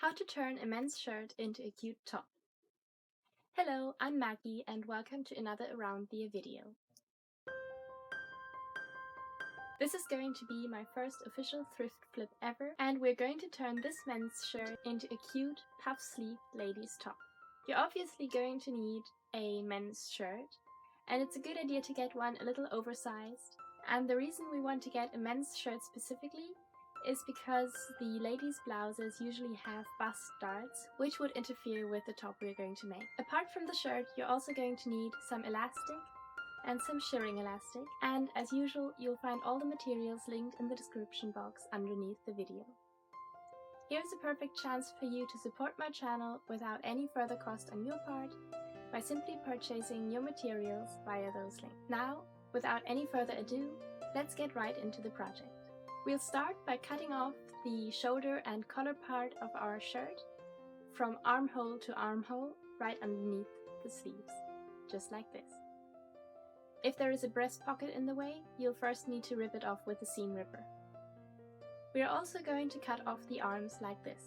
How to turn a men's shirt into a cute top. Hello, I'm Maggie and welcome to another Around the video. This is going to be my first official thrift flip ever, and we're going to turn this men's shirt into a cute puff sleeve ladies top. You're obviously going to need a men's shirt, and it's a good idea to get one a little oversized. And the reason we want to get a men's shirt specifically is because the ladies' blouses usually have bust darts, which would interfere with the top we're going to make. Apart from the shirt, you're also going to need some elastic and some shirring elastic, and as usual, you'll find all the materials linked in the description box underneath the video. Here's a perfect chance for you to support my channel without any further cost on your part by simply purchasing your materials via those links. Now, without any further ado, let's get right into the project. We'll start by cutting off the shoulder and collar part of our shirt from armhole to armhole right underneath the sleeves, just like this. If there is a breast pocket in the way, you'll first need to rip it off with a seam ripper. We are also going to cut off the arms like this.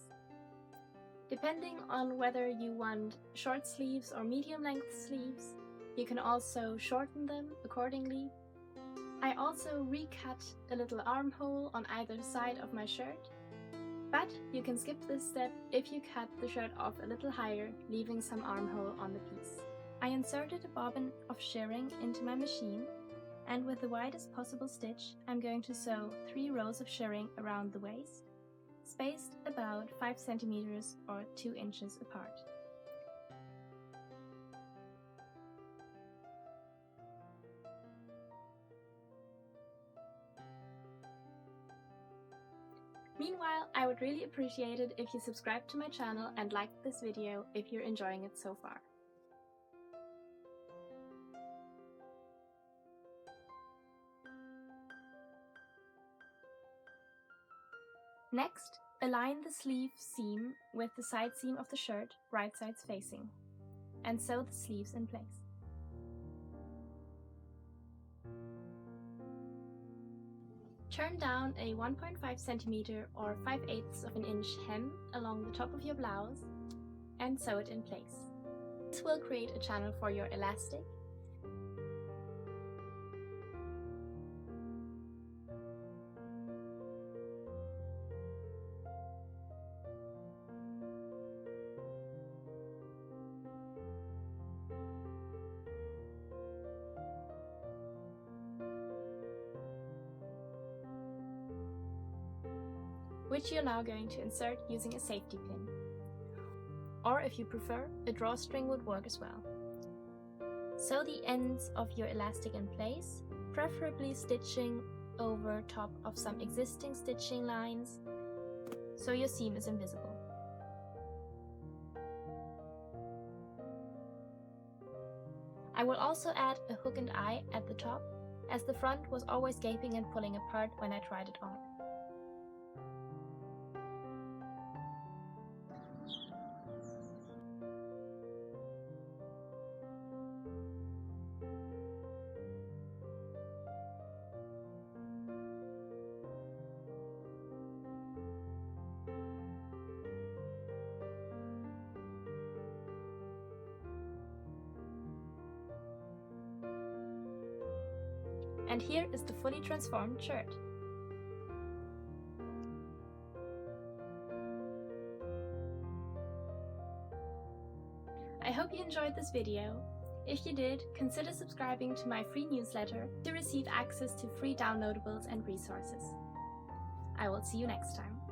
Depending on whether you want short sleeves or medium length sleeves, you can also shorten them accordingly. I also recut a little armhole on either side of my shirt, but you can skip this step if you cut the shirt off a little higher, leaving some armhole on the piece. I inserted a bobbin of shirring into my machine, and with the widest possible stitch, I'm going to sew 3 rows of shirring around the waist, spaced about 5 centimeters or 2 inches apart. Meanwhile, I would really appreciate it if you subscribe to my channel and like this video if you're enjoying it so far. Next, align the sleeve seam with the side seam of the shirt, right sides facing, and sew the sleeves in place. Turn down a 1.5 cm or 5/8 of an inch hem along the top of your blouse and sew it in place. This will create a channel for your elastic, which you're now going to insert using a safety pin. Or if you prefer, a drawstring would work as well. Sew the ends of your elastic in place, preferably stitching over top of some existing stitching lines, so your seam is invisible. I will also add a hook and eye at the top, as the front was always gaping and pulling apart when I tried it on. And here is the fully transformed shirt. I hope you enjoyed this video. If you did, consider subscribing to my free newsletter to receive access to free downloadables and resources. I will see you next time.